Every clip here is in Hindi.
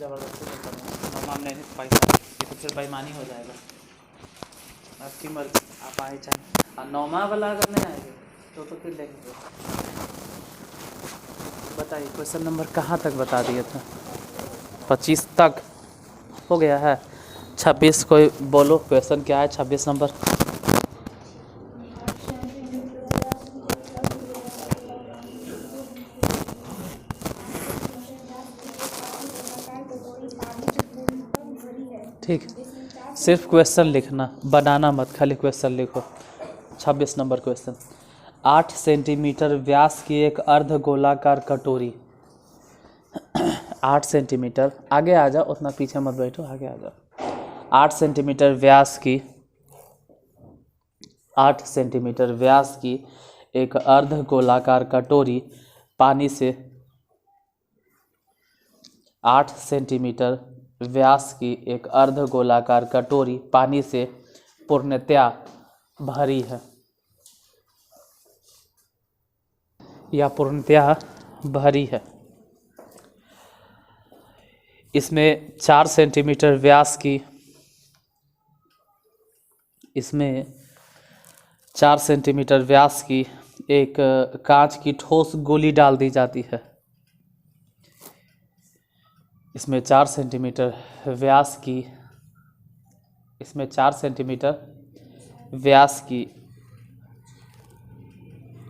ज़बरदस्ती नहीं करना, नौमा में नहीं पैसा, ये तो फिर बेईमानी हो जाएगा। आपकी मर्जी, आप आए चाहे। और नौमा वाला अगर नहीं आएंगे तो फिर लेंगे। बताइए क्वेश्चन नंबर कहाँ तक बता दिए थे? 25 तक हो गया है। 26 कोई बोलो क्वेश्चन क्या है 26 नंबर? ठीक, सिर्फ क्वेश्चन लिखना, बनाना मत, खाली क्वेश्चन लिखो। 26 नंबर क्वेश्चन, 8 सेंटीमीटर व्यास की एक अर्ध गोलाकार कटोरी। 8 सेंटीमीटर, आगे आ जाओ, उतना पीछे मत बैठो, आगे आ जाओ। 8 सेंटीमीटर व्यास की 8 सेंटीमीटर व्यास की एक अर्ध गोलाकार कटोरी पानी से 8 सेंटीमीटर व्यास की एक अर्ध गोलाकार कटोरी पानी से पूर्णतया भरी है या पूर्णतया भरी है। इसमें 4 सेंटीमीटर व्यास की एक कांच की ठोस गोली डाल दी जाती है। इसमें 4 सेंटीमीटर व्यास की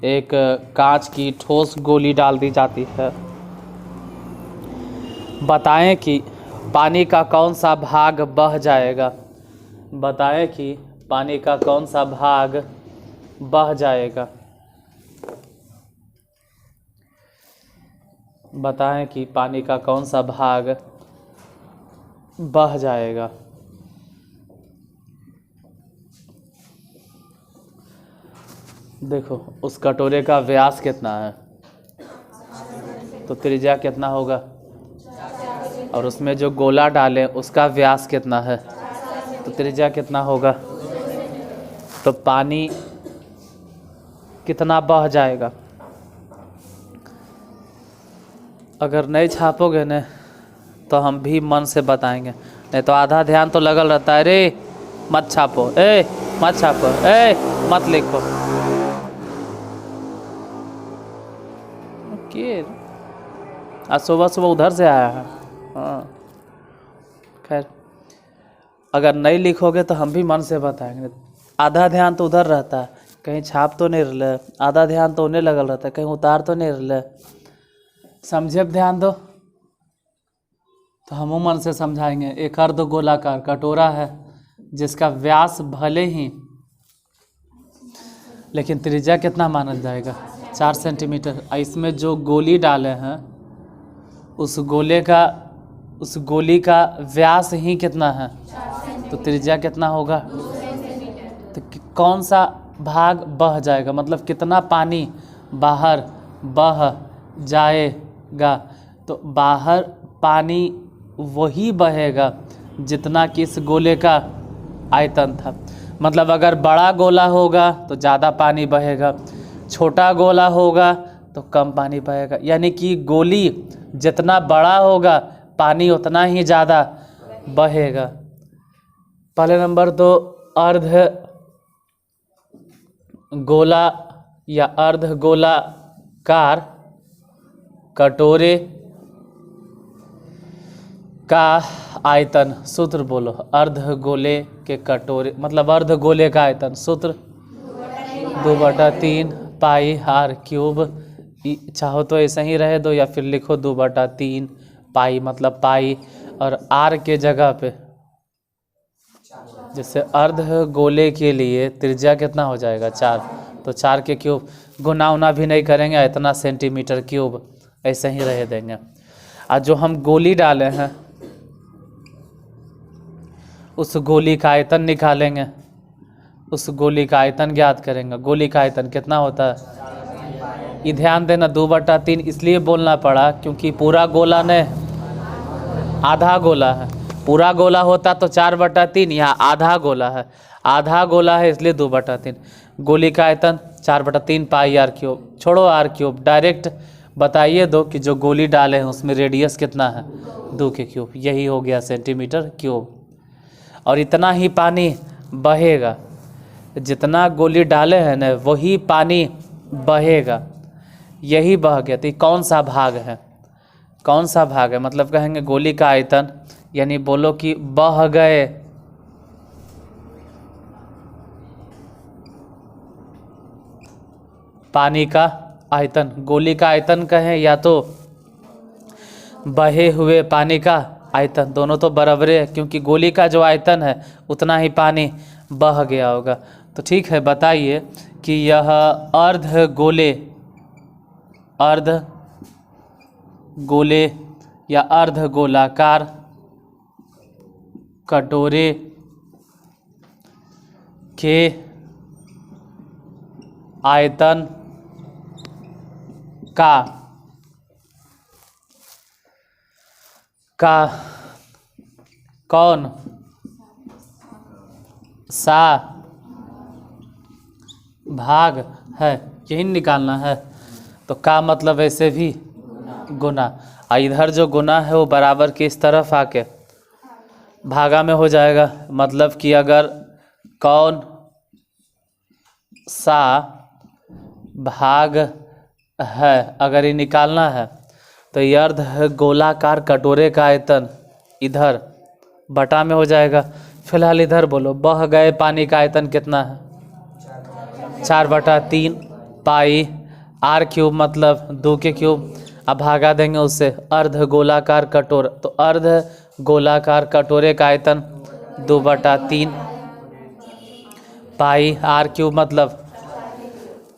एक कांच की ठोस गोली डाल दी जाती है। बताएं कि पानी का कौन सा भाग बह जाएगा? बताएं कि पानी का कौन सा भाग बह जाएगा? बताएं कि पानी का कौन सा भाग बह जाएगा? देखो उस कटोरे का व्यास कितना है, तो त्रिज्या कितना होगा, और उसमें जो गोला डालें उसका व्यास कितना है, तो त्रिज्या कितना होगा। तो पानी कितना बह जाएगा? अगर नहीं छापोगे न तो हम भी मन से बताएंगे, नहीं तो आधा ध्यान तो लगल रहता है, रे मत छापो, मत छापो, मत लिखो। ओके, आज सुबह सुबह उधर से आया है। हाँ खैर, अगर नहीं लिखोगे तो हम भी मन से बताएंगे। आधा ध्यान तो उधर रहता है, कहीं छाप तो नहीं रहा, आधा ध्यान तो उन्हें लगल रहता है, कहीं उतार तो नहीं रहा। समझे, ध्यान दो तो हम मन से समझाएंगे। एक अर्ध गोलाकार कटोरा है जिसका व्यास भले ही, लेकिन त्रिज्या कितना माना जाएगा, 4 सेंटीमीटर। इसमें जो गोली डाले हैं उस गोली का व्यास ही कितना है, तो त्रिज्या कितना होगा। तो कौन सा भाग बह जाएगा, मतलब कितना पानी बाहर बह जाएगा। तो बाहर पानी वही बहेगा जितना कि इस गोले का आयतन था। मतलब अगर बड़ा गोला होगा तो ज़्यादा पानी बहेगा, छोटा गोला होगा तो कम पानी बहेगा। यानी कि गोली जितना बड़ा होगा पानी उतना ही ज़्यादा बहेगा। पहले नंबर तो अर्ध गोला या अर्ध गोलाकार कटोरे का आयतन, सूत्र बोलो। अर्ध गोले के कटोरे मतलब अर्ध गोले का आयतन, सूत्र 2/3 पाई आर क्यूब। चाहो तो ऐसे ही रहे दो या फिर लिखो 2/3 पाई, मतलब पाई और आर के जगह पे, जैसे अर्ध गोले के लिए त्रिज्या कितना हो जाएगा 4, तो 4 के क्यूब। गुना उना भी नहीं करेंगे, इतना सेंटीमीटर क्यूब ऐसे ही रह देंगे। और जो हम गोली डाले हैं उस गोली का आयतन निकालेंगे, उस गोली का आयतन ज्ञात करेंगे। गोली का आयतन कितना होता है, ये ध्यान देना 2/3 इसलिए बोलना पड़ा क्योंकि पूरा गोला ने आधा गोला है। पूरा गोला होता तो 4/3, यहाँ आधा गोला है, आधा गोला है इसलिए 2/3। गोली का आयतन 4/3 पाई आर क्यूब। छोड़ो आर क्यूब, डायरेक्ट बताइए दो कि जो गोली डाले हैं उसमें रेडियस कितना है, 2 के क्यूब, यही हो गया सेंटीमीटर क्यूब। और इतना ही पानी बहेगा, जितना गोली डाले हैं ना वही पानी बहेगा, यही बह गया। तो ये कौन सा भाग है, कौन सा भाग है, मतलब कहेंगे गोली का आयतन, यानी बोलो कि बह गए पानी का आयतन। गोली का आयतन कहें या तो बहे हुए पानी का आयतन, दोनों तो बराबर है, क्योंकि गोली का जो आयतन है उतना ही पानी बह गया होगा। तो ठीक है, बताइए कि यह अर्ध गोले या अर्ध गोलाकार कटोरे के आयतन का कौन सा भाग है, यही निकालना है। तो का मतलब ऐसे भी गुना, और इधर जो गुना है वो बराबर की इस तरफ आके भागा में हो जाएगा। मतलब कि अगर कौन सा भाग है, अगर ये निकालना है तो ये अर्ध गोलाकार कटोरे का आयतन इधर बटा में हो जाएगा। फिलहाल इधर बोलो, बह गए पानी का आयतन कितना है, 4/3 पाई आर क्यूब, मतलब 2 के क्यूब। अब भागा देंगे उससे, अर्ध गोलाकार कटोरा, तो अर्ध गोलाकार कटोरे का आयतन 2/3 पाई आर क्यूब, मतलब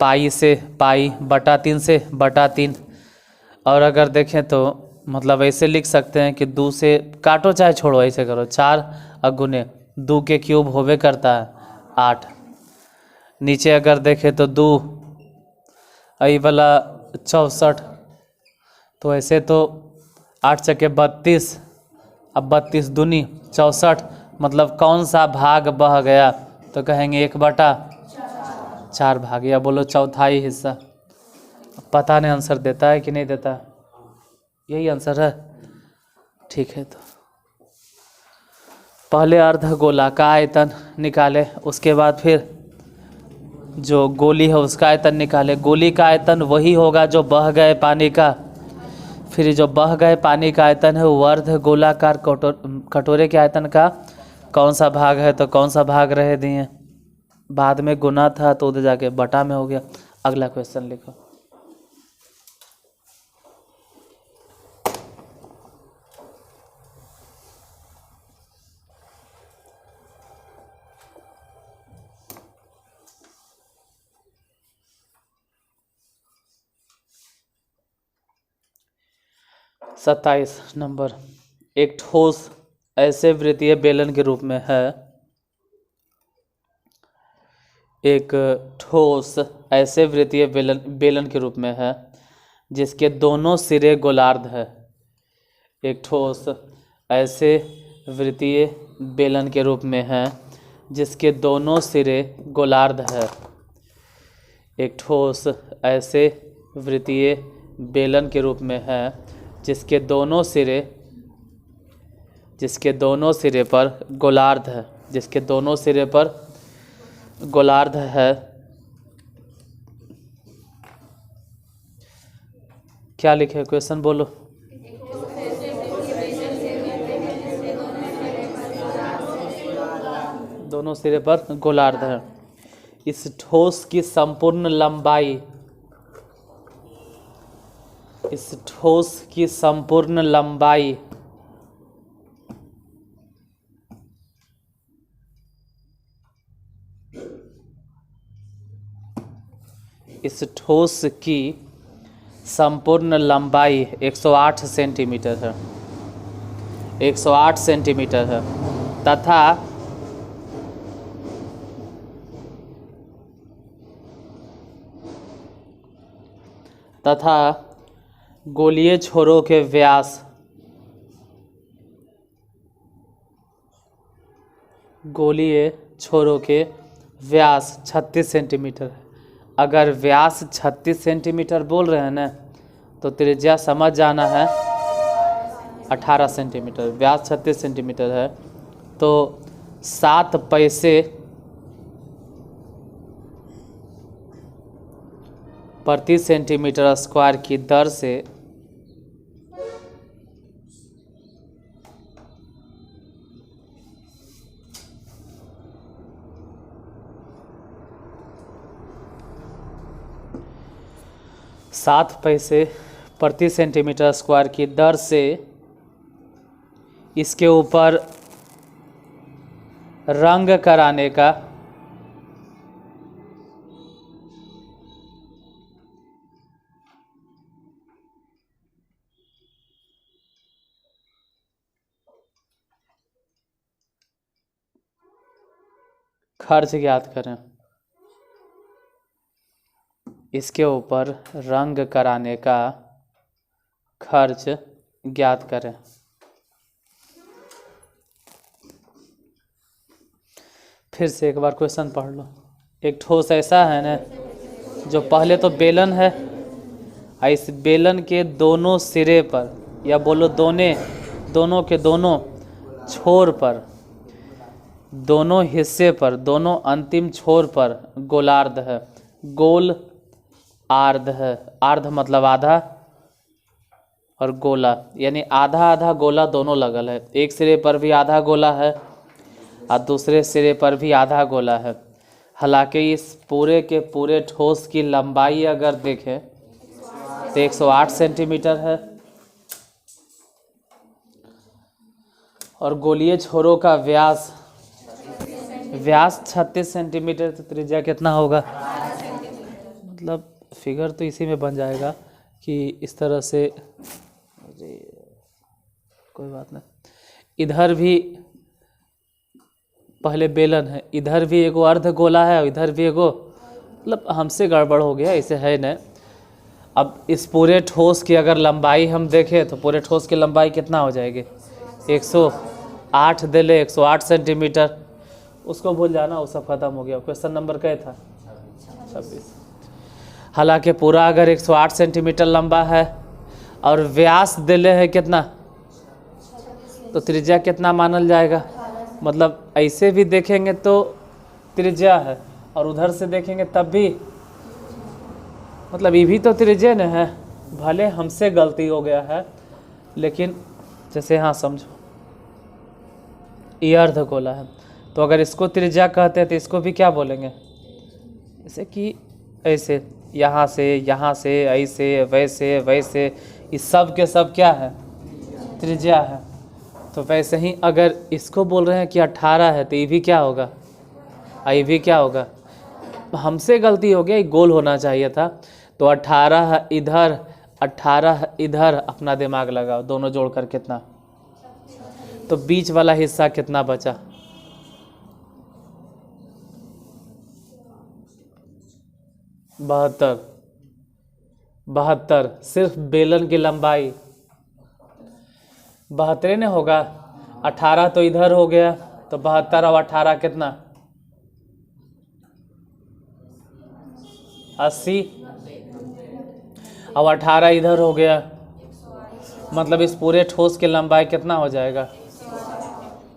पाई से पाई बटा 3 से बटा 3। और अगर देखें तो मतलब ऐसे लिख सकते हैं कि 2 से काटो चाहे छोड़ो, ऐसे करो, 4 अगुने 2 के क्यूब होवे करता है 8। नीचे अगर देखें तो 2 आई वाला 64, तो ऐसे तो 8 चके 32, अब 32 दूनी 64, मतलब कौन सा भाग बह गया, तो कहेंगे 1/4 भाग, या बोलो चौथाई हिस्सा। पता नहीं आंसर देता है कि नहीं देता, यही आंसर है। ठीक है, तो पहले अर्ध गोला का आयतन निकाले, उसके बाद फिर जो गोली है उसका आयतन निकाले। गोली का आयतन वही होगा जो बह गए पानी का, फिर जो बह गए पानी का आयतन है वो अर्ध गोलाकार कटोरे के आयतन का कौन सा भाग है, तो कौन सा भाग रहे दिए, बाद में गुना था तो उधर जाके बटा में हो गया। अगला क्वेश्चन लिखो। सत्ताईस नंबर, एक ठोस ऐसे वृत्तीय बेलन के रूप में है, एक ठोस ऐसे वृत्तीय बेलन के रूप में है जिसके दोनों सिरे गोलार्ध है। एक ठोस ऐसे वृत्तीय बेलन के रूप में है जिसके दोनों सिरे गोलार्ध है। एक ठोस ऐसे वृत्तीय बेलन के रूप में है जिसके दोनों सिरे पर गोलार्ध है, जिसके दोनों सिरे पर गोलार्ध है। क्या लिखे क्वेश्चन बोलो। दोनों सिरे पर गोलार्ध है। इस ठोस की संपूर्ण लंबाई, इस ठोस की संपूर्ण लंबाई इस ठोस की संपूर्ण लंबाई 108 सेंटीमीटर है, 108 सेंटीमीटर है, तथा गोलीय छोरों के व्यास, गोलीय छोरों के व्यास 36 सेंटीमीटर है। अगर व्यास 36 सेंटीमीटर बोल रहे हैं ना, तो त्रिज्या समझ जाना है 18 सेंटीमीटर, व्यास 36 सेंटीमीटर है, तो 7 पैसे प्रति सेंटीमीटर स्क्वायर की दर से सात पैसे प्रति सेंटीमीटर स्क्वायर की दर से इसके ऊपर रंग कराने का खर्च ज्ञात करें। इसके ऊपर रंग कराने का खर्च ज्ञात करें। फिर से एक बार क्वेश्चन पढ़ लो। एक ठोस ऐसा है ना जो पहले तो बेलन है, इस बेलन के दोनों सिरे पर या बोलो दोनों के दोनों छोर पर, दोनों हिस्से पर, दोनों अंतिम छोर पर गोलार्ध है, गोल आर्ध है। आर्ध मतलब आधा और गोला यानी आधा आधा गोला दोनों लगल है। एक सिरे पर भी आधा गोला है और दूसरे सिरे पर भी आधा गोला है। हालांकि इस पूरे के पूरे ठोस की लंबाई अगर देखें तो 108 सेंटीमीटर है और गोलीय छोरों का व्यास 36 सेंटीमीटर, तो त्रिज्या कितना होगा? मतलब फिगर तो इसी में बन जाएगा कि इस तरह से, कोई बात नहीं। इधर भी पहले बेलन है, इधर भी एगो अर्ध गोला है और इधर भी एगो, मतलब हमसे गड़बड़ हो गया, इसे है न। अब इस पूरे ठोस की अगर लंबाई हम देखें तो पूरे ठोस की लंबाई कितना हो जाएगी? 108 दे ले, 108 सेंटीमीटर। उसको भूल जाना, वो सब खत्म हो गया। क्वेश्चन नंबर क्या था? 26। हालांकि पूरा अगर 108 सेंटीमीटर लंबा है और व्यास दिले है कितना, तो त्रिज्या कितना मानल जाएगा? मतलब ऐसे भी देखेंगे तो त्रिज्या है और उधर से देखेंगे तब भी, मतलब ये भी तो त्रिज्या न है। भले हमसे गलती हो गया है, लेकिन जैसे यहाँ समझो ये अर्धगोला है, तो अगर इसको त्रिज्या कहते हैं तो इसको भी क्या बोलेंगे? जैसे कि ऐसे, यहाँ से ऐसे वैसे वैसे, इस सब के सब क्या है? त्रिज्या है। तो वैसे ही अगर इसको बोल रहे हैं कि 18 है तो ये भी क्या होगा? ये भी क्या होगा? हमसे गलती हो गया, ये गोल होना चाहिए था। तो 18 इधर 18 इधर, अपना दिमाग लगाओ, दोनों जोड़कर कितना? तो बीच वाला हिस्सा कितना बचा? 72 सिर्फ बेलन की लंबाई 72 ने होगा। 18 तो इधर हो गया, तो 72 और 18 कितना? 80 और 18 इधर हो गया, मतलब इस पूरे ठोस की लंबाई कितना हो जाएगा?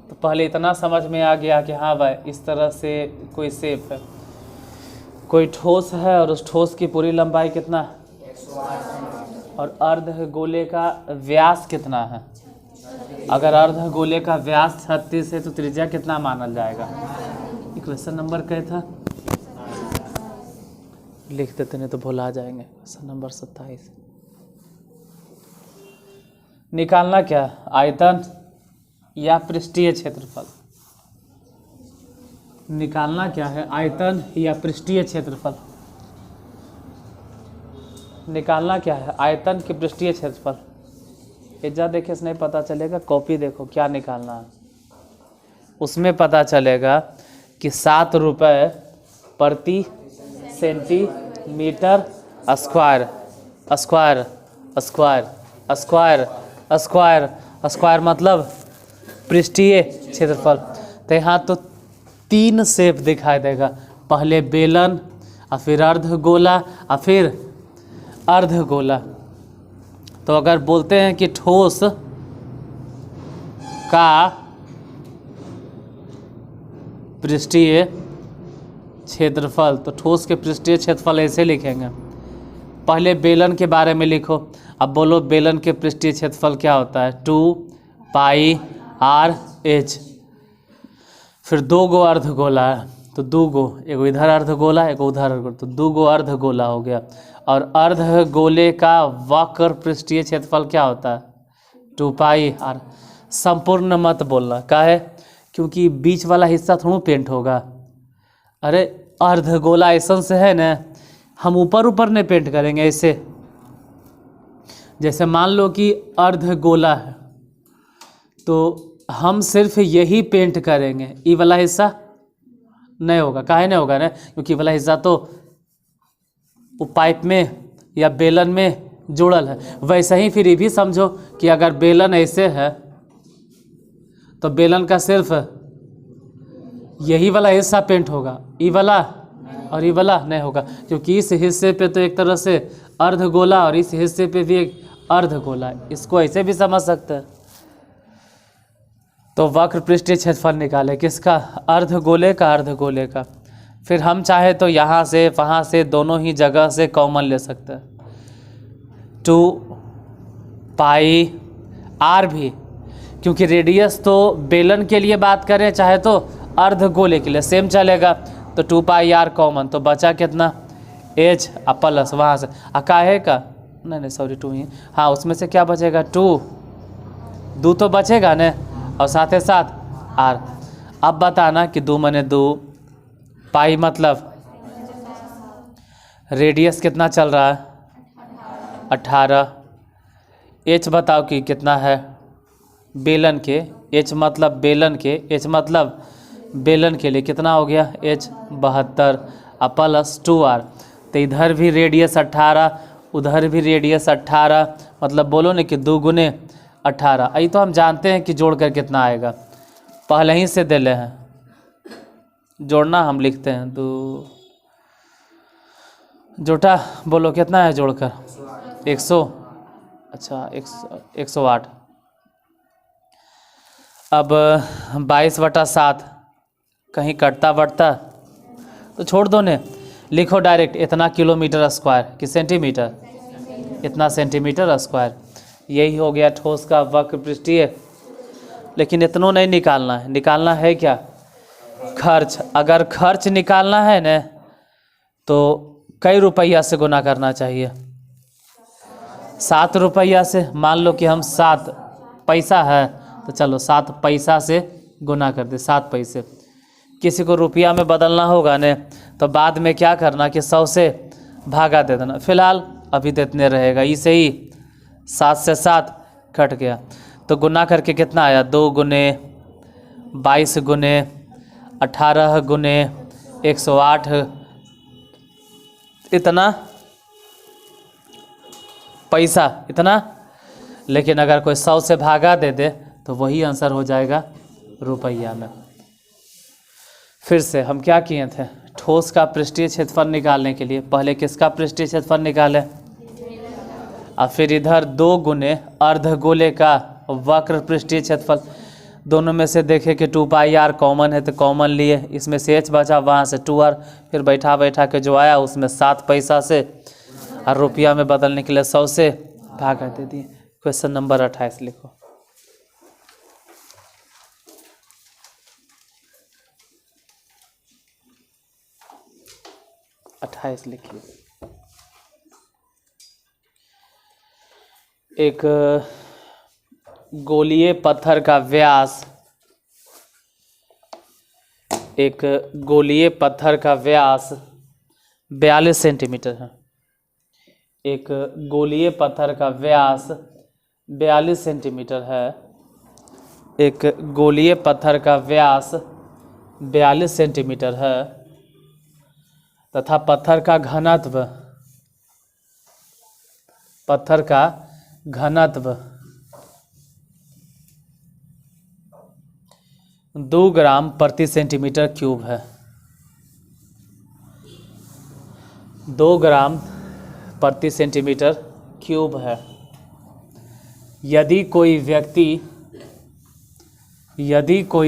तो पहले इतना समझ में आ गया कि हाँ भाई इस तरह से कोई शेप है, कोई ठोस है और उस ठोस की पूरी लंबाई कितना, और अर्ध गोले का व्यास कितना है। अगर अर्ध गोले का व्यास 36 है तो त्रिज्या कितना मानल जाएगा? क्वेश्चन नंबर क्या था? लिख देते नहीं तो भुला जाएंगे। क्वेश्चन नंबर 27 निकालना क्या? आयतन या पृष्ठीय क्षेत्रफल। निकालना क्या है? आयतन या पृष्ठीय क्षेत्रफल। निकालना क्या है? आयतन की पृष्ठीय क्षेत्रफल। एजा देखे से नहीं पता चलेगा, कॉपी देखो क्या निकालना है। उसमें पता चलेगा कि 7 रुपये प्रति centimetre square, square square square square square मतलब पृष्ठीय क्षेत्रफल। तो यहाँ तो 3 शेप दिखाई देगा, पहले बेलन और फिर अर्धगोला और फिर अर्धगोला। तो अगर बोलते हैं कि ठोस का पृष्ठीय क्षेत्रफल, तो ठोस के पृष्ठीय क्षेत्रफल ऐसे लिखेंगे। पहले बेलन के बारे में लिखो। अब बोलो बेलन के पृष्ठीय क्षेत्रफल क्या होता है? 2πr/h। फिर 2 गो अर्धगोला है तो 2 गो, एगो इधर अर्धगोला एगो उधर अर्धगोला, तो 2 गो अर्धगोला हो गया। और अर्धगोले का वक्र पृष्ठीय क्षेत्रफल क्या होता है? 2πr। संपूर्ण मत बोलना, काहे? क्योंकि बीच वाला हिस्सा थोड़ा पेंट होगा। अरे अर्धगोला ऐसा से है ना, हम ऊपर ऊपर नहीं पेंट करेंगे ऐसे। जैसे मान लो कि अर्धगोला है तो हम सिर्फ यही पेंट करेंगे, ये वाला हिस्सा नहीं होगा। काहे नहीं होगा ना? क्योंकि वाला हिस्सा तो वो पाइप में या बेलन में जुड़ल है। वैसे ही फिर ये भी समझो कि अगर बेलन ऐसे है तो बेलन का सिर्फ यही वाला हिस्सा पेंट होगा, ये वाला और ये वाला नहीं होगा। क्योंकि इस हिस्से पे तो एक तरह से अर्धगोला और इस हिस्से पे भी एक अर्धगोला है। इसको ऐसे भी समझ सकते हैं। तो वक्र पृष्ठीय क्षेत्रफल निकाले किसका? अर्धगोले का, अर्धगोले का। फिर हम चाहे तो यहाँ से वहाँ से दोनों ही जगह से कॉमन ले सकते हैं। 2πr भी, क्योंकि रेडियस तो बेलन के लिए बात करें चाहे तो अर्धगोले के लिए सेम चलेगा। तो 2πr कॉमन, तो बचा कितना? h प्लस वहाँ से काहे का, नहीं सॉरी 2 ही, हाँ उसमें से क्या बचेगा? 2 तो बचेगा न, और साथ ही साथ r। अब बताना कि 2 × 2 पाई मतलब रेडियस कितना चल रहा है? 18। h बताओ कि कितना है बेलन के? h मतलब बेलन के, h मतलब बेलन के लिए कितना हो गया? h 72 plus 2r। तो इधर भी रेडियस 18, उधर भी रेडियस 18, मतलब बोलो ना कि 2 × 18। यही तो हम जानते हैं कि जोड़कर कितना आएगा, पहले ही से दिले हैं। जोड़ना हम लिखते हैं 2, जोटा बोलो कितना है जोड़कर? 100, अच्छा 108। अब 22/7 कहीं कटता बढ़ता तो छोड़ दो ने, लिखो डायरेक्ट इतना किलोमीटर स्क्वायर कि सेंटीमीटर, इतना सेंटीमीटर स्क्वायर। यही हो गया ठोस का वक्र पृष्ठीय। लेकिन इतना नहीं निकालना है, निकालना है क्या? खर्च। अगर खर्च निकालना है न तो कई रुपया से गुना करना चाहिए? 7 रुपया से। मान लो कि हम 7 पैसा है तो चलो 7 पैसा से गुना कर दे, 7 पैसे। किसी को रुपया में बदलना होगा न तो बाद में क्या करना कि 100 से भागा दे देना। फिलहाल अभी तो इतने रहेगा, इसे ही 7 से 7 कट गया तो गुना करके कितना आया? 2 × 22 × 18 × 108, इतना पैसा, इतना। लेकिन अगर कोई 100 से भागा दे दे तो वही आंसर हो जाएगा रुपया में। फिर से हम क्या किए थे? ठोस का पृष्ठीय क्षेत्रफल निकालने के लिए पहले किसका पृष्ठीय क्षेत्रफल निकाले, और फिर इधर 2 × अर्धगोले का वक्र पृष्ठीय क्षेत्रफल। दोनों में से देखे कि 2πr कॉमन है तो कॉमन लिए, इसमें से h बचा, वहाँ से 2r, फिर बैठा बैठा के जो आया उसमें 7 पैसा से, और रुपया में बदलने के लिए 100 से भागा दे दिए। क्वेश्चन नंबर 28 लिखो। 28 लिखिए। एक गोलीय पत्थर का व्यास, एक गोलीय पत्थर का व्यास 42 सेंटीमीटर है। एक गोलीय पत्थर का व्यास 42 सेंटीमीटर है। एक गोलीय पत्थर का व्यास 42 सेंटीमीटर है तथा पत्थर का घनत्व 2 ग्राम प्रति सेंटीमीटर क्यूब है। 2 ग्राम प्रति सेंटीमीटर क्यूब है। यदि कोई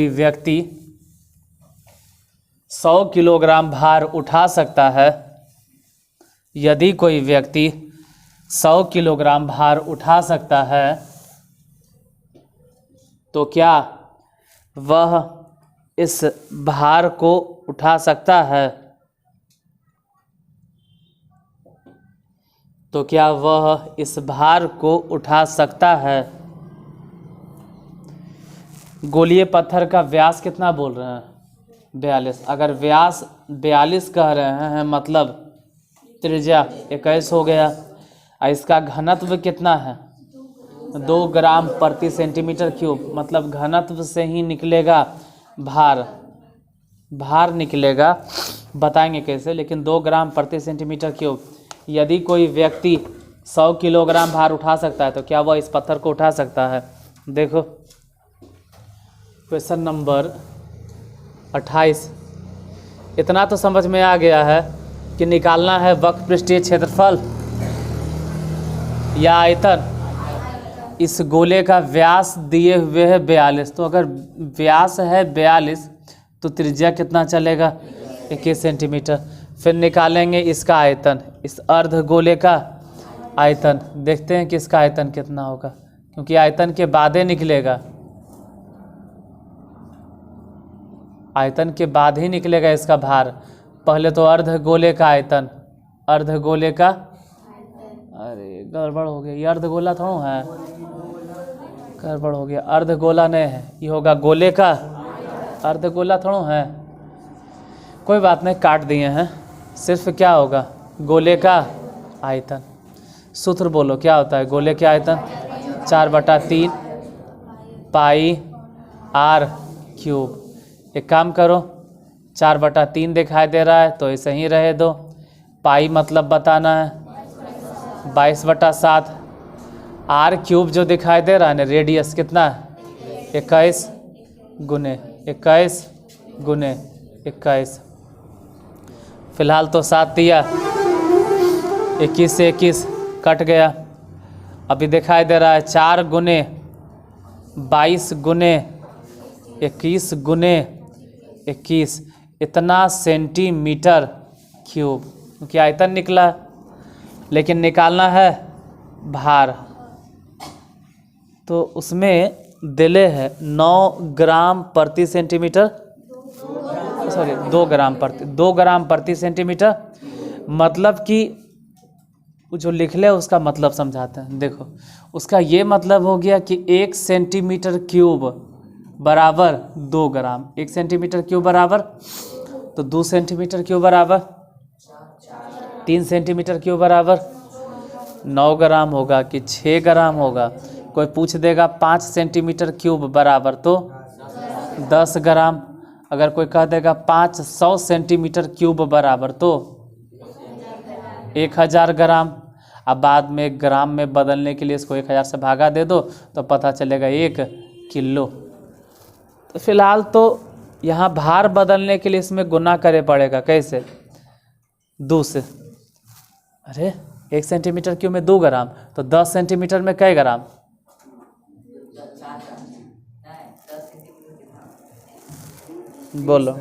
व्यक्ति 100 किलोग्राम भार उठा सकता है, यदि कोई व्यक्ति 100 किलोग्राम भार उठा सकता है, तो क्या वह इस भार को उठा सकता है? तो क्या वह इस भार को उठा सकता है? गोलीय पत्थर का व्यास कितना बोल रहे हैं? 42। अगर व्यास 42 कह रहे हैं मतलब त्रिज्या 21 हो गया। और इसका घनत्व कितना है? 2 ग्राम प्रति सेंटीमीटर क्यूब। मतलब घनत्व से ही निकलेगा भार निकलेगा, बताएंगे कैसे, लेकिन 2 ग्राम प्रति सेंटीमीटर क्यूब। यदि कोई व्यक्ति 100 किलोग्राम भार उठा सकता है, तो क्या वह इस पत्थर को उठा सकता है? देखो क्वेश्चन नंबर 28। इतना तो समझ में आ गया है कि निकालना है वक्र पृष्ठीय क्षेत्रफल या आयतन। इस गोले का व्यास दिए हुए है 42, तो अगर व्यास है 42 तो त्रिज्या कितना चलेगा? 21 सेंटीमीटर। फिर निकालेंगे इसका आयतन, इस अर्ध गोले का आयतन। देखते हैं कि इसका आयतन कितना होगा, क्योंकि आयतन के बाद ही निकलेगा, आयतन के बाद ही निकलेगा इसका भार। पहले तो अर्ध गोले का आयतन, अर्ध गोले का, अरे गड़बड़ हो गया, ये अर्ध गोला थोड़ा है, गड़बड़ हो गया, अर्ध गोला नहीं है, ये होगा गोले का, अर्ध गोला थोड़ा है। कोई बात नहीं, काट दिए हैं। सिर्फ क्या होगा? गोले का आयतन। सूत्र बोलो क्या होता है गोले के आयतन? 4/3 पाई r क्यूब। एक काम करो, 4/3 दिखाई दे रहा है तो ऐसे ही रहे दो। पाई मतलब बताना है 22/7। r क्यूब जो दिखाई दे रहा है ना, रेडियस कितना है? 21 गुने 21। फिलहाल तो 7 दिया, 21 से 21 कट गया। अभी दिखाई दे रहा है 4 गुने 22 गुने 21 गुने 21, इतना सेंटीमीटर क्यूब, क्योंकि आयतन निकला, लेकिन निकालना है भार। तो उसमें दिले है 9 ग्राम प्रति सेंटीमीटर, सॉरी 2 ग्राम प्रति सेंटीमीटर। मतलब कि जो लिख ले उसका मतलब समझाते हैं। देखो उसका ये मतलब हो गया कि 1 सेंटीमीटर क्यूब बराबर 2 ग्राम। 1 सेंटीमीटर क्यूब बराबर, तो 2 सेंटीमीटर क्यूब बराबर 3 सेंटीमीटर क्यूब बराबर 9 ग्राम होगा कि 6 ग्राम होगा। कोई पूछ देगा 5 सेंटीमीटर क्यूब बराबर तो 10 ग्राम। अगर कोई कह देगा 500 सेंटीमीटर क्यूब बराबर तो 1000 ग्राम। अब बाद में ग्राम में बदलने के लिए इसको 1000 से भागा दे दो तो पता चलेगा 1 किलो। तो फिलहाल तो यहाँ भार बदलने के लिए इसमें गुना करे पड़ेगा। कैसे? 2 से। अरे 1 सेंटीमीटर क्यूब में 2 ग्राम, तो 10 सेंटीमीटर में कई ग्राम? बोलो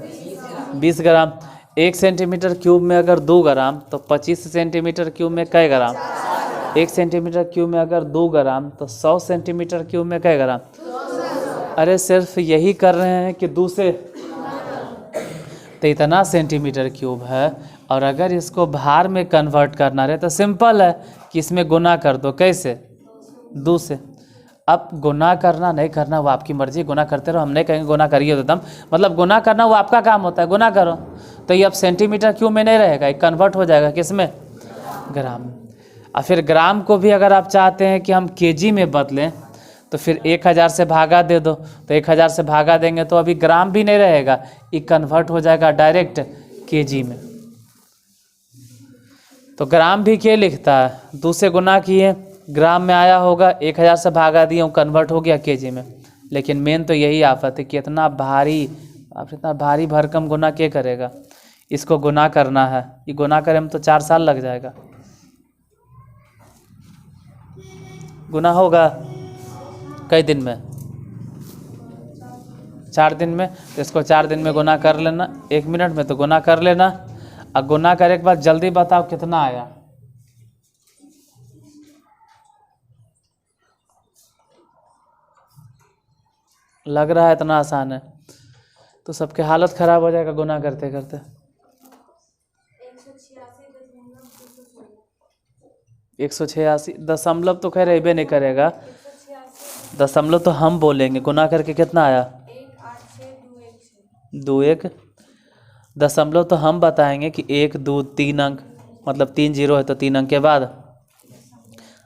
20 ग्राम। 1 सेंटीमीटर क्यूब में अगर 2 ग्राम तो 25 सेंटीमीटर क्यूब में कई ग्राम? 1 सेंटीमीटर क्यूब में अगर 2 ग्राम तो 100 सेंटीमीटर क्यूब में कई ग्राम? अरे सिर्फ यही कर रहे हैं कि 2 से, तो इतना सेंटीमीटर क्यूब है। और अगर इसको भार में कन्वर्ट करना रहे तो सिंपल है कि इसमें गुना कर दो। कैसे? 2 से। अब गुना करना नहीं करना वो आपकी मर्जी, गुना करते रहो, हम नहीं कहेंगे गुना करिए तो दम, मतलब गुना करना वो आपका काम होता है, गुना करो। तो ये अब सेंटीमीटर क्यूब में नहीं रहेगा, ये कन्वर्ट हो जाएगा किसमें? ग्राम। और फिर ग्राम को भी अगर आप चाहते हैं कि हम केजी में बदलें तो फिर 1000 से भागा दे दो, तो 1000 से भागा देंगे तो अभी ग्राम भी नहीं रहेगा, ये कन्वर्ट हो जाएगा डायरेक्ट केजी में। तो ग्राम भी क्या लिखता है? 2 से गुना किए, ग्राम में आया होगा, 1000 से भागा दिए, कन्वर्ट हो गया केजी में। लेकिन मेन तो यही आफत है कि इतना भारी, आप इतना भारी भरकम गुना क्या करेगा? इसको गुना करना है, ये गुना करें में तो 4 साल लग जाएगा। गुना होगा कई दिन में? 4 दिन में। तो इसको 4 दिन में गुना कर लेना, 1 मिनट में तो गुना कर लेना। और गुना करने के बाद जल्दी बताओ कितना आया। लग रहा है इतना आसान है, तो सबके हालत ख़राब हो जाएगा गुना करते करते। 186 दशमलव तो खैर अबे नहीं करेगा, दशमलव तो हम बोलेंगे। गुना करके कितना आया? 21। दशमलव तो हम बताएंगे कि 1 2 3 अंक, मतलब 3 जीरो है तो 3 अंक के बाद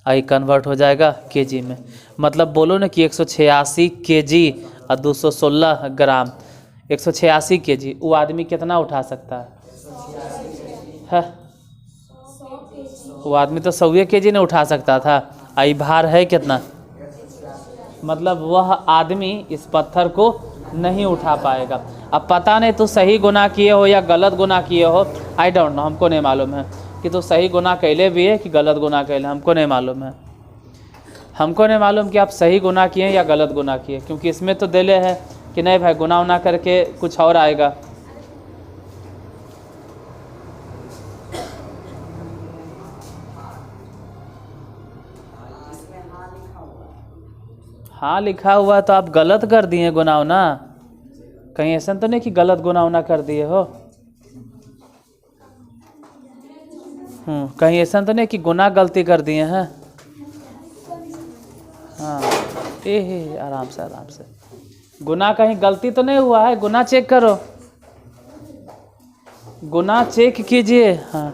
आई कन्वर्ट हो जाएगा केजी में। मतलब बोलो ना कि 186 केजी और 216 ग्राम। 186 केजी वो आदमी कितना उठा सकता है? वो आदमी तो 100 केजी नहीं उठा सकता था। आई भार है कितना? मतलब वह आदमी इस पत्थर को नहीं उठा पाएगा। अब पता नहीं तो सही गुना किए हो या गलत गुना किए हो, आई डोंट नो, हमको नहीं मालूम है कि तो सही गुना कैले भी है कि गलत गुना कैले, हमको नहीं मालूम है। हमको नहीं मालूम कि आप सही गुना किए या गलत गुना किए, क्योंकि इसमें तो दिले है कि नहीं भाई गुना उना करके कुछ और आएगा। हाँ लिखा हुआ है तो आप गलत कर दिए गुना उना, कहीं ऐसा तो नहीं कि गलत गुना उना कर दिए हो। कहीं ऐसा तो नहीं कि गुना गलती कर दिए हैं। हाँ आराम से आराम से, गुना कहीं गलती तो नहीं हुआ है? गुना चेक करो, गुना चेक कीजिए। हाँ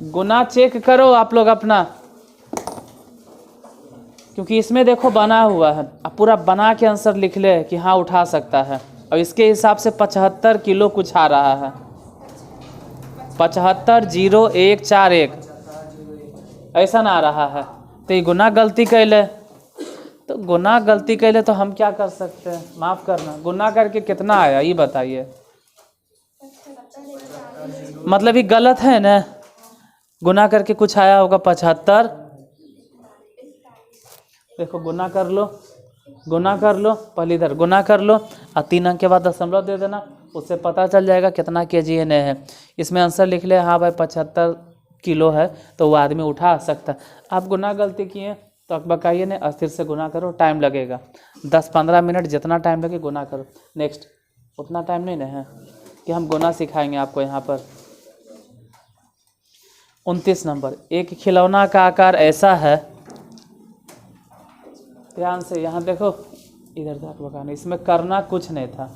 गुना चेक करो आप लोग अपना, क्योंकि इसमें देखो बना हुआ है। अब पूरा बना के आंसर लिख ले कि हाँ उठा सकता है। और इसके हिसाब से 75 किलो कुछ आ रहा है। 750141 ऐसा ना आ रहा है। तो ये गुना गलती कैले, तो गुना गलती कैले तो हम क्या कर सकते हैं? माफ़ करना, गुना करके कितना आया ये बताइए। मतलब ये गलत है ना, गुना करके कुछ आया होगा 75। देखो गुना कर लो, गुना कर लो, पहले इधर गुना कर लो और 3 अंक के बाद दशमलव दे देना, उससे पता चल जाएगा कितना केजी है नहीं है। इसमें आंसर लिख ले हाँ भाई 75 किलो है, तो वो आदमी उठा सकता है। आप गुना गलती किए तो आप बकाइए नहीं, अस्थिर से गुना करो, टाइम लगेगा 10-15 मिनट, जितना टाइम लगे गुना करो। नेक्स्ट, उतना टाइम नहीं ना है कि हम गुना सिखाएंगे आपको। यहाँ पर 29 नंबर, एक खिलौना का आकार ऐसा है, ध्यान से यहाँ देखो, इधर दांत बकाने, इसमें करना कुछ नहीं था,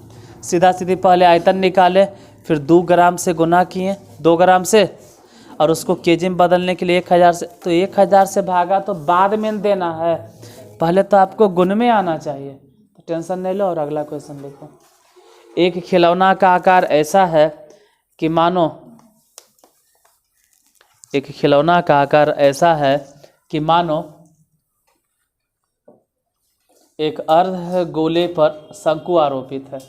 सीधा सीधी पहले आयतन निकाले, फिर 2 ग्राम से गुना किए, 2 ग्राम से, और उसको केजी में बदलने के लिए 1000 से, तो 1000 से भागा तो बाद में देना है, पहले तो आपको गुण में आना चाहिए। तो टेंशन नहीं लो और अगला क्वेश्चन देखो। एक खिलौना का आकार ऐसा है कि मानो, एक खिलौना का आकार ऐसा है कि मानो एक अर्ध गोले पर शंकु आरोपित है।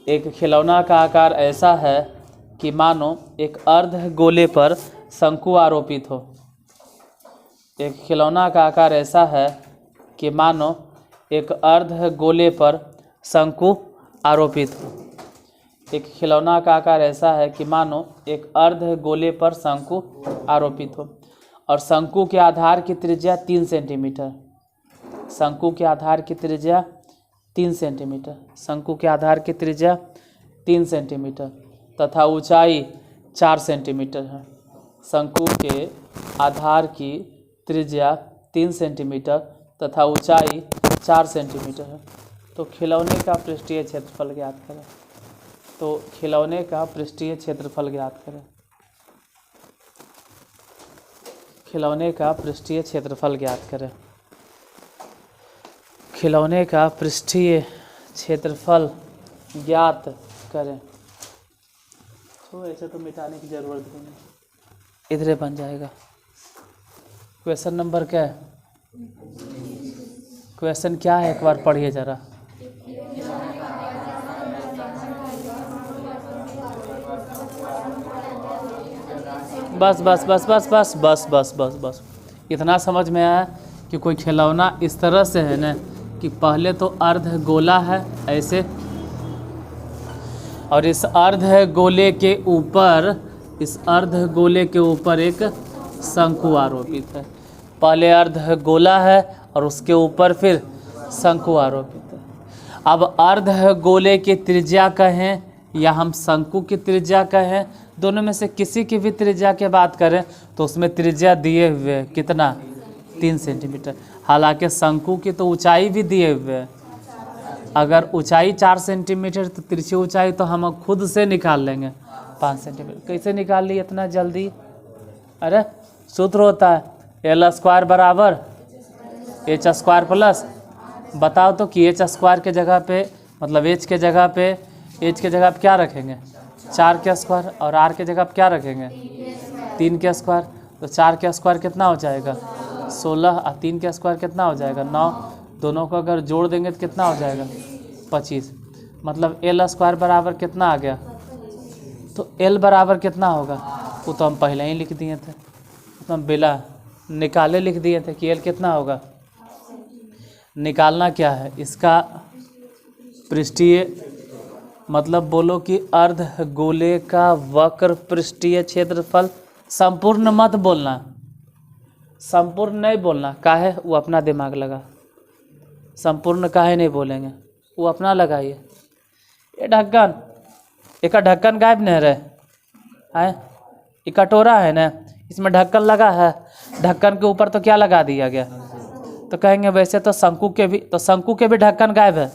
एक खिलौना का आकार ऐसा है कि मानो एक अर्ध गोले पर शंकु आरोपित हो। एक खिलौना का आकार ऐसा है कि मानो एक अर्ध गोले पर शंकु आरोपित हो। एक खिलौना का आकार ऐसा है कि मानो एक अर्ध गोले पर शंकु आरोपित हो, और शंकु के आधार की त्रिज्या 3 सेंटीमीटर। शंकु के आधार की त्रिज्या 3 सेंटीमीटर, शंकु के आधार की त्रिज्या 3 सेंटीमीटर तथा ऊंचाई 4 सेंटीमीटर है। शंकु के आधार की त्रिज्या 3 सेंटीमीटर तथा ऊंचाई 4 सेंटीमीटर है। तो खिलौने का पृष्ठीय क्षेत्रफल ज्ञात करें। तो खिलौने का पृष्ठीय क्षेत्रफल ज्ञात करें। खिलौने का पृष्ठीय क्षेत्रफल ज्ञात करें। खिलौने का पृष्ठीय क्षेत्रफल ज्ञात करें। तो ऐसे तो मिटाने की ज़रूरत नहीं है, इधरे बन जाएगा। क्वेश्चन नंबर क्या है? क्वेश्चन क्या है एक बार पढ़िए ज़रा। बस बस बस बस बस बस बस बस बस इतना समझ में आया कि कोई खिलौना इस तरह से है ना कि पहले तो अर्ध गोला है ऐसे, और इस अर्ध गोले के ऊपर एक शंकु आरोपित है। पहले अर्ध गोला है और उसके ऊपर फिर शंकु आरोपित है। अब अर्ध गोले की त्रिज्या कहें या हम शंकु की त्रिज्या कहें, दोनों में से किसी की भी त्रिज्या की बात करें तो उसमें त्रिज्या दिए हुए है कितना, 3 सेंटीमीटर। हालांकि शंकु की तो ऊंचाई भी दिए हुए है। अगर ऊंचाई 4 सेंटीमीटर तो तिरछी ऊंचाई तो हम खुद से निकाल लेंगे 5 सेंटीमीटर। कैसे निकाल ली इतना जल्दी? अरे सूत्र होता है L² बराबर H² प्लस, बताओ तो कि H² के जगह पे मतलब H के जगह पे क्या रखेंगे 4 के स्क्वायर, और R के जगह पे क्या रखेंगे 3 के स्क्वायर। तो 4 के स्क्वायर कितना हो जाएगा 16 और 3 के स्क्वायर कितना हो जाएगा 9। दोनों को अगर जोड़ देंगे तो कितना हो जाएगा 25। मतलब L² बराबर कितना आ गया, तो L बराबर कितना होगा वो तो हम पहले ही लिख दिए थे, तो हम बिना निकाले लिख दिए थे कि L कितना होगा। निकालना क्या है इसका पृष्ठीय, मतलब बोलो कि अर्ध गोले का वक्र पृष्ठीय क्षेत्रफल। संपूर्ण मत बोलना, संपूर्ण नहीं बोलना, काहे वो अपना दिमाग लगा। संपूर्ण काहे नहीं बोलेंगे, वो अपना लगाइए। ये ढक्कन, एक ढक्कन गायब नहीं रहे है, ये कटोरा है ना, इसमें ढक्कन लगा है, ढक्कन के ऊपर तो क्या लगा दिया गया। तो कहेंगे वैसे तो शंकु के भी ढक्कन गायब है,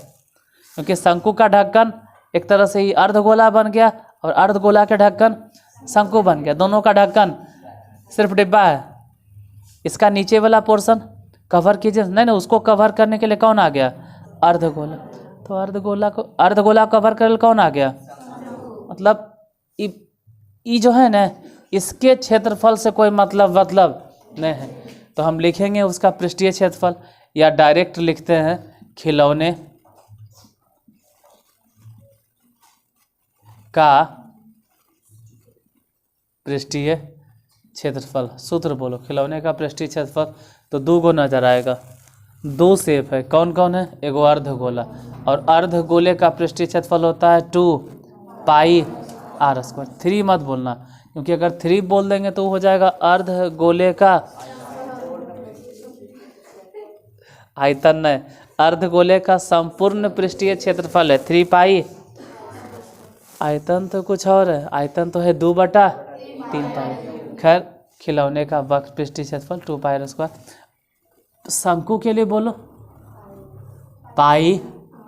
क्योंकि शंकु का ढक्कन एक तरह से ही अर्धगोला बन गया और अर्धगोला के ढक्कन शंकु बन गया। दोनों का ढक्कन सिर्फ डिब्बा है, इसका नीचे वाला पोर्शन कवर कीजिए, नहीं ना, उसको कवर करने के लिए कौन आ गया अर्धगोला। तो अर्धगोला कवर करने कौन आ गया, मतलब ये जो है ना इसके क्षेत्रफल से कोई मतलब नहीं है। तो हम लिखेंगे उसका पृष्ठीय क्षेत्रफल, या डायरेक्ट लिखते हैं खिलौने का पृष्ठीय क्षेत्रफल। सूत्र बोलो, खिलौने का पृष्ठीय क्षेत्रफल। तो 2 गो नजर आएगा, 2 शेप है, कौन कौन है, एगो अर्धगोला, और अर्धगोले का पृष्ठीय क्षेत्रफल होता है 2 पाई r²। 3 मत बोलना, क्योंकि अगर 3 बोल देंगे तो हो जाएगा अर्धगोले का आयतन नहीं, अर्धगोले का संपूर्ण पृष्ठीय क्षेत्रफल है 3 पाई। आयतन तो कुछ और है, आयतन तो है 2/3 पाई। खैर खिलौने का वक्र पृष्ठीय क्षेत्रफल 2 पाई r²। शंकु के लिए बोलो पाई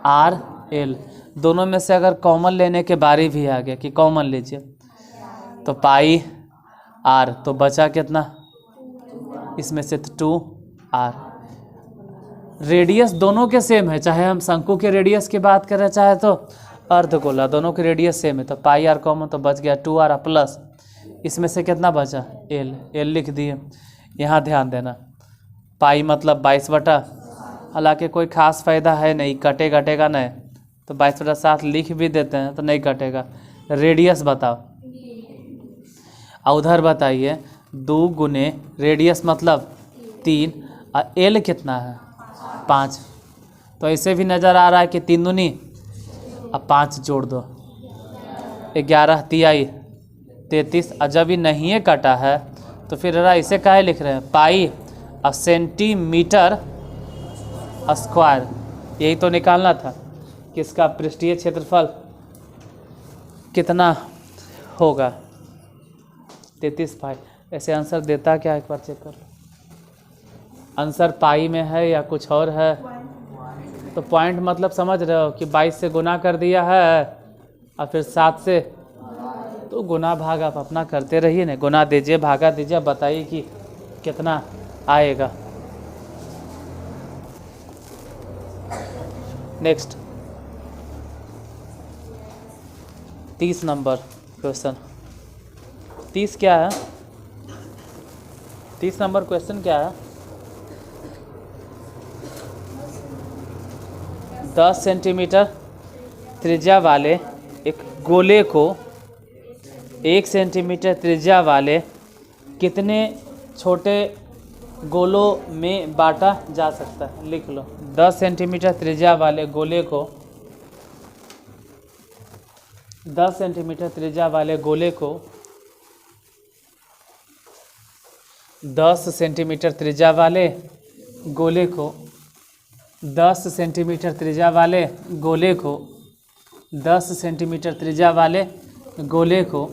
r/l। दोनों में से अगर कॉमन लेने के बारी भी आ गया कि कॉमन लीजिए, तो पाई r, तो बचा कितना, इसमें से 2r। रेडियस दोनों के सेम है, चाहे हम शंकु के रेडियस की बात करें चाहे तो अर्धगोला, दोनों के रेडियस सेम है। तो पाई r कॉमन, तो बच गया 2r प्लस इसमें से कितना बचा l लिख दिए। यहाँ ध्यान देना, पाई मतलब 22 हालांकि कोई खास फायदा है नहीं, कटेगा नहीं, तो 22/7 लिख भी देते हैं तो नहीं कटेगा। रेडियस बताओ, और उधर बताइए 2 गुने रेडियस मतलब 3 और एल कितना है 5। तो ऐसे भी नज़र आ रहा है कि 3 दूनी अब 5 जोड़ दो, 11 तिहाई 33। और जब ये नहीं कटा है तो फिर इसे काहे लिख रहे हैं पाई और सेंटीमीटर स्क्वायर। यही तो निकालना था कि इसका पृष्ठीय क्षेत्रफल कितना होगा 33 पाई। ऐसे आंसर देता क्या, एक बार चेक कर लो, आंसर पाई में है या कुछ और है। तो पॉइंट मतलब समझ रहे हो कि 22 से गुना कर दिया है और फिर 7 से, तो गुना भाग आप अपना करते रहिए ना, गुना दीजिए भागा दीजिए, बताइए कि कितना आएगा। Next 30 number question. 30 क्या है, 30 नंबर क्वेश्चन क्या है, 10 सेंटीमीटर त्रिज्या वाले एक गोले को 1 सेंटीमीटर त्रिज्या वाले कितने छोटे गोलों में बांटा जा सकता है? लिख लो। 10 सेंटीमीटर त्रिज्या वाले गोले को 10 सेंटीमीटर त्रिज्या वाले गोले को 10 सेंटीमीटर त्रिज्या वाले गोले को 10 सेंटीमीटर त्रिज्या वाले गोले को 10 सेंटीमीटर त्रिज्या वाले गोले को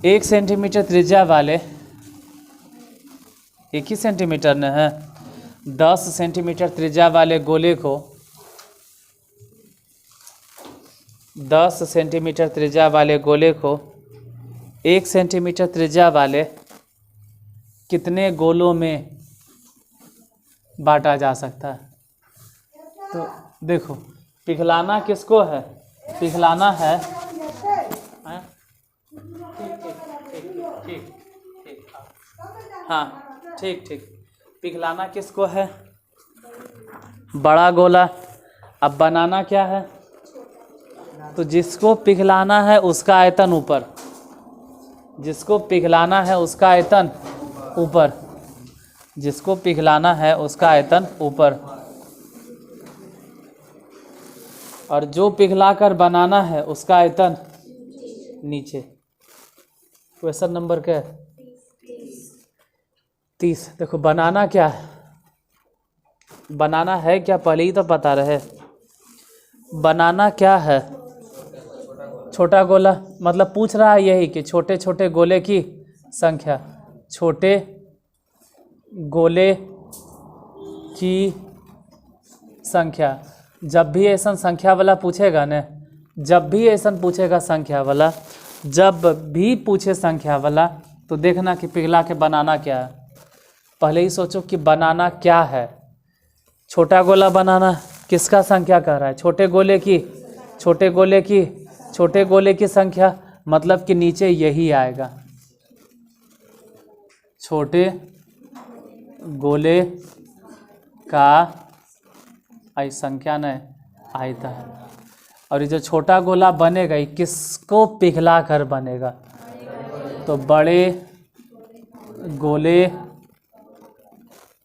1 सेंटीमीटर त्रिज्या वाले, 1 ही सेंटीमीटर न है, 10 सेंटीमीटर त्रिज्या वाले गोले को 10 सेंटीमीटर त्रिज्या वाले गोले को 1 सेंटीमीटर त्रिज्या वाले कितने गोलों में बांटा जा सकता है? तो देखो, पिघलाना किसको है? पिघलाना है, हैं? ठीक, हाँ ठीक। पिघलाना किसको है? बड़ा गोला। अब बनाना क्या है? तो जिसको पिघलाना है उसका आयतन ऊपर, जिसको पिघलाना है उसका आयतन ऊपर, जिसको पिघलाना है उसका आयतन ऊपर, और जो पिघला कर बनाना है उसका आयतन नीचे। क्वेश्चन नंबर क्या है? 30। देखो, बनाना क्या है? बनाना है क्या, पहले ही तो बता रहे। बनाना क्या है? छोटा गोला। मतलब पूछ रहा है यही कि छोटे छोटे गोले की संख्या, छोटे गोले की संख्या। जब भी ऐसा संख्या वाला पूछेगा न, जब भी ऐसा पूछेगा संख्या वाला, जब भी पूछे संख्या वाला, तो देखना कि पिघला के बनाना क्या है। पहले ही सोचो कि बनाना क्या है। छोटा गोला बनाना, किसका संख्या कह रहा है? छोटे गोले की, छोटे गोले की, छोटे गोले की संख्या, मतलब कि नीचे यही आएगा। छोटे गोले का संख्या न आयता है। और ये जो छोटा गोला बनेगा, ये किसको पिघला कर बनेगा? तो बड़े गोले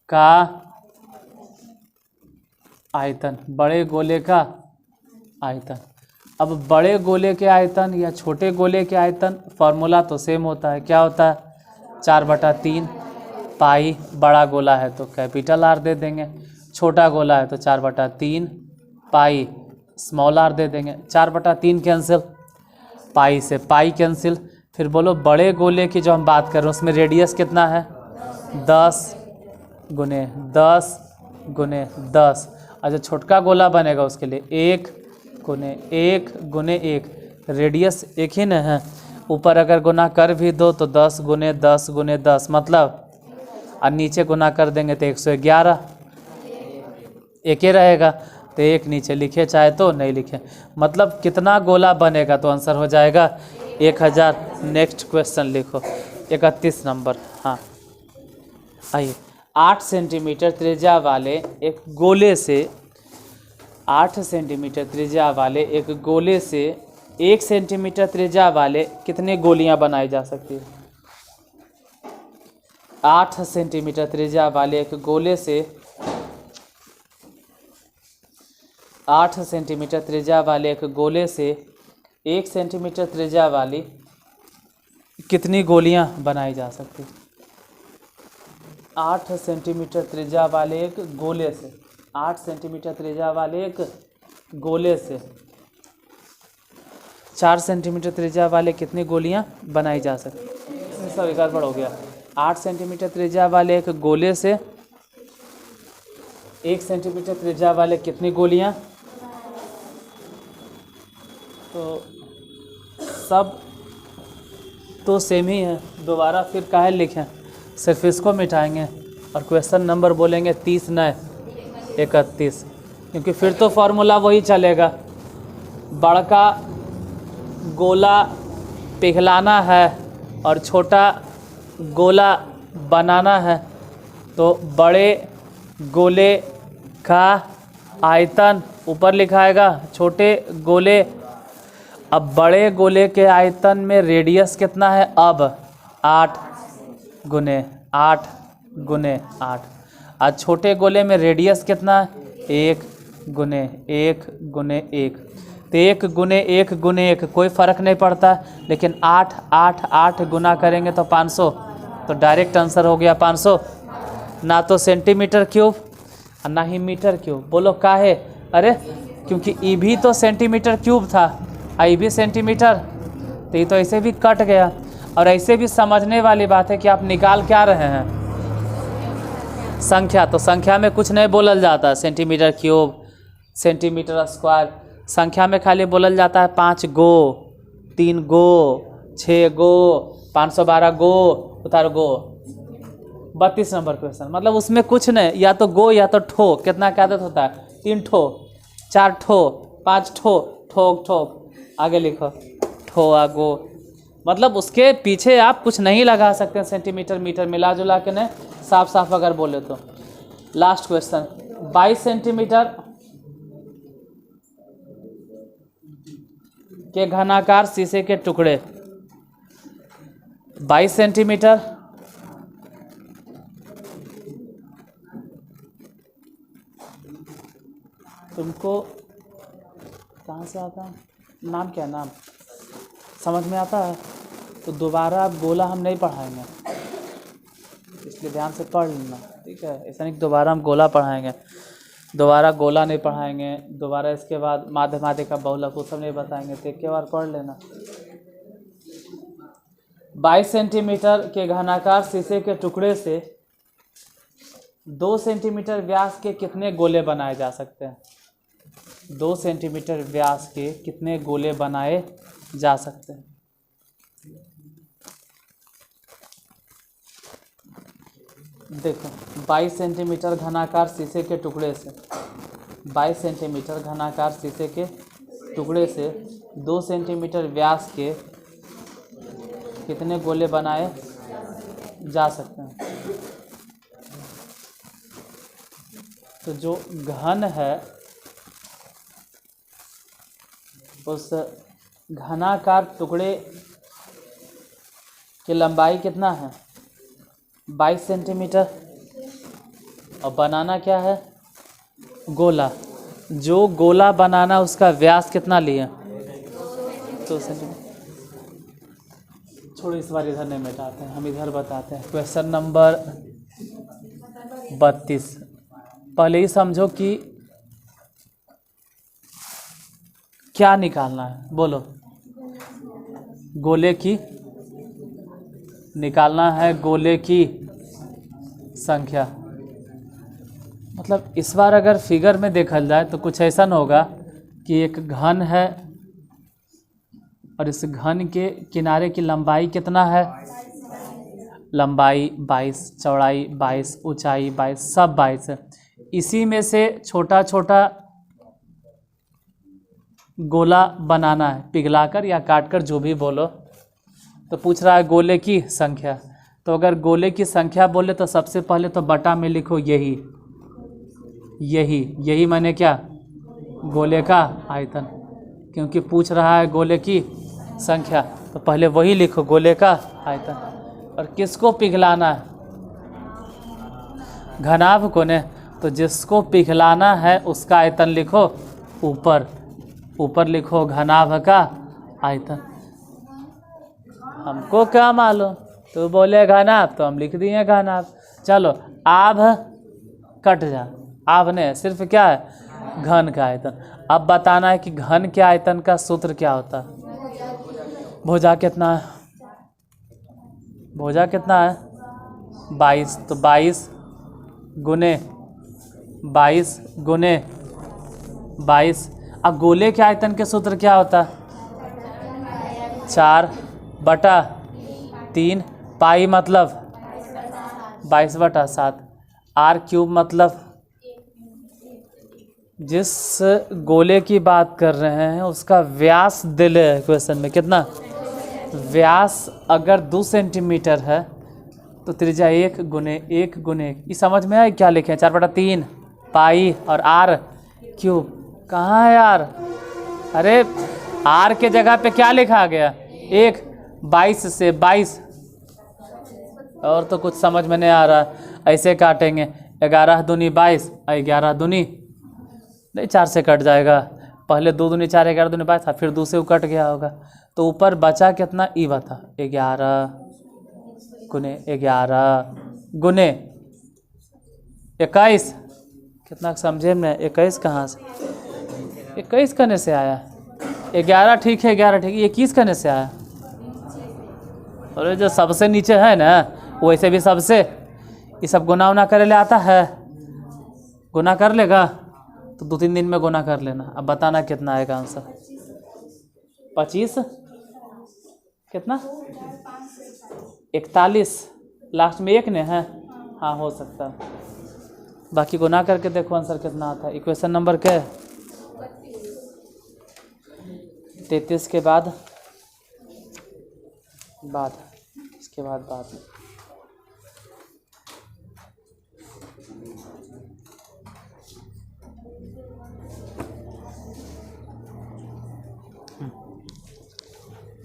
का आयतन, बड़े गोले का आयतन। अब बड़े गोले के आयतन या छोटे गोले के आयतन, फॉर्मूला तो सेम होता है। क्या होता है? 4/3 पाई। बड़ा गोला है तो कैपिटल आर दे देंगे, छोटा गोला है तो 4/3 पाई स्मॉल आर दे देंगे। 4/3 कैंसिल, पाई से पाई कैंसिल। फिर बोलो, बड़े गोले की जो हम बात कर रहे हैं उसमें रेडियस कितना है? 10 गुने 10 गुने 10। और जो छोटका गोला बनेगा उसके लिए 1 गुने 1 गुने 1। रेडियस एक ही न है, ऊपर अगर गुना कर भी दो तो 10 गुने 10 गुने 10, मतलब, और नीचे गुना कर देंगे तो 111, एक ही रहेगा। तो एक नीचे लिखे, चाहे तो नहीं लिखे। मतलब कितना गोला बनेगा? तो आंसर हो जाएगा 1000। नेक्स्ट क्वेश्चन लिखो, 31 नंबर। हाँ, आइए। 8 सेंटीमीटर त्रिज्या वाले एक गोले से 8 सेंटीमीटर त्रिज्या वाले एक गोले से 1 सेंटीमीटर त्रिज्या वाले कितने गोलियां बनाई जा सकती है? 8 सेंटीमीटर त्रिज्या वाले एक गोले से 8 सेंटीमीटर त्रिज्या वाले एक गोले से 1 सेंटीमीटर त्रिज्या वाली कितनी गोलियां बनाई जा सकती है? 8 सेंटीमीटर त्रिज्या वाले एक गोले से, 8 सेंटीमीटर त्रिज्या वाले एक गोले से 4 सेंटीमीटर त्रिज्या वाले कितनी गोलियां बनाई जा सकती है? सब एक गड़बड़ हो गया। 8 सेंटीमीटर त्रिज्या वाले एक गोले से 1 सेंटीमीटर त्रिज्या वाले कितनी गोलियां? तो सब तो सेम ही है, दोबारा फिर काहे लिखें? सिर्फ इसको मिटाएंगे और क्वेश्चन नंबर बोलेंगे 30 न 31, क्योंकि फिर तो फॉर्मूला वही चलेगा। बड़का गोला पिघलाना है और छोटा गोला बनाना है, तो बड़े गोले का आयतन ऊपर लिखाएगा, छोटे गोले। अब बड़े गोले के आयतन में रेडियस कितना है? अब 8 गुने 8 गुने 8। आज छोटे गोले में रेडियस कितना है? 1 गुने 1 गुने 1। तो 1 गुने 1 गुने 1 कोई फ़र्क नहीं पड़ता, लेकिन 8 8 8 गुना करेंगे तो 500, तो डायरेक्ट आंसर हो गया 500। ना तो सेंटीमीटर क्यूब और ना ही मीटर क्यूब। बोलो काहे? अरे क्योंकि ई भी तो सेंटीमीटर क्यूब था, आई भी सेंटीमीटर, तो ये तो ऐसे भी कट गया। और ऐसे भी समझने वाली बात है कि आप निकाल क्या रहे हैं? संख्या। तो संख्या में कुछ नहीं बोलल जाता, सेंटीमीटर क्यूब, सेंटीमीटर स्क्वायर। संख्या में खाली बोलल जाता है 5 गो, 3 गो, 6 गो, 512 गो, उतार गो। 32 नंबर क्वेश्चन, मतलब उसमें कुछ नहीं, या तो गो या तो ठो। कितना क्या आदत होता है? 3 ठो, 4 ठो, 5 ठो, ठोक ठोक। आगे लिखो ठोआ गो। मतलब उसके पीछे आप कुछ नहीं लगा सकते, सेंटीमीटर मीटर मिला जुला के नहीं, साफ साफ अगर बोले तो। लास्ट क्वेश्चन, 22 सेंटीमीटर के घनाकार शीशे के टुकड़े, 22 सेंटीमीटर तुमको कहाँ से आता है? नाम क्या? नाम समझ में आता है तो दोबारा गोला हम नहीं पढ़ाएंगे, इसलिए ध्यान से पढ़ लेना, ठीक है? ऐसा नहीं दोबारा हम गोला पढ़ाएंगे, दोबारा गोला नहीं पढ़ाएंगे, दोबारा इसके बाद माध्यमाधिक का बहुलक वो सब नहीं बताएंगे, तो एक के बार पढ़ लेना। 22 सेंटीमीटर के घनाकार शीशे के टुकड़े से 2 सेंटीमीटर व्यास के कितने गोले बनाए जा सकते हैं? 2 सेंटीमीटर व्यास के कितने गोले बनाए जा सकते हैं? देखो 22 सेंटीमीटर घनाकार शीशे के टुकड़े से, 22 सेंटीमीटर घनाकार शीशे के टुकड़े से 2 सेंटीमीटर व्यास के कितने गोले बनाए जा सकते हैं? तो जो घन है उस घनाकार टुकड़े की लंबाई कितना है? 22 सेंटीमीटर। और बनाना क्या है? गोला। जो गोला बनाना उसका व्यास कितना लिए? 2 सेंटीमीटर। छोड़ो इस बार इधर नहीं मिटाते हैं, हम इधर बताते हैं। Question number 32। पहले ही समझो कि क्या निकालना है, बोलो। गोले की निकालना है, गोले की संख्या। मतलब इस बार अगर फिगर में देखा जाए तो कुछ ऐसा न होगा कि एक घन है और इस घन के किनारे की लंबाई कितना है? लंबाई 22, चौड़ाई 22, ऊंचाई 22, सब 22 है। इसी में से छोटा छोटा गोला बनाना है, पिघलाकर या काटकर, जो भी बोलो। तो पूछ रहा है गोले की संख्या। तो अगर गोले की संख्या बोले तो सबसे पहले तो बटा में लिखो यही यही यही, मैंने क्या? गोले का आयतन, क्योंकि पूछ रहा है गोले की संख्या, तो पहले वही लिखो, गोले का आयतन। और किसको पिघलाना है? घनाभ को ने, तो जिसको पिघलाना है उसका आयतन लिखो ऊपर, ऊपर लिखो घनाभ का आयतन। हमको क्या मालूम, तो बोले घनाभ तो हम लिख दिए घनाभ। चलो आभ कट जा, आभ ने सिर्फ क्या है? घन का आयतन। अब बताना है कि घन के आयतन का सूत्र क्या होता है। भुजा कितना है? भुजा कितना है? 22। तो 22 गुने 22 गुने 22। अब गोले के आयतन के सूत्र क्या होता है? 4/3 पाई मतलब 22/7। r³ मतलब जिस गोले की बात कर रहे हैं उसका व्यास दिले है क्वेश्चन में। कितना व्यास? अगर 2 सेंटीमीटर है तो त्रिज्या 1 गुने 1 गुने 1। ये समझ में आए क्या लिखे? 4/3 पाई और r³ कहाँ है यार? अरे r के जगह पे क्या लिखा गया? 1। 22 से 22, और तो कुछ समझ में नहीं आ रहा। ऐसे काटेंगे, 11 दूनी 22, 11 दूनी नहीं 4 से कट जाएगा, पहले 2 दूनी 4, 11 दूनी 22 था, फिर 2 से वो कट गया होगा, तो ऊपर बचा कितना ई बता 11 गुने 11 गुने 21, कितना समझे में 21 कहाँ से 21 करने से आया, 11 ठीक है 11 ठीक है, 21 करने से आया। अरे जो सबसे नीचे है ना वैसे भी सबसे ये सब गुना उना करे ले आता है, गुना कर लेगा तो 2-3 दिन में गुना कर लेना। अब बताना कितना आएगा आंसर। 25 कितना 41, लास्ट में 1 ने है, हाँ हो सकता है। बाकी गुना करके देखो आंसर कितना आता है। इक्वेशन नंबर क्या है 33 के बाद इसके बाद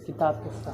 किताब किसका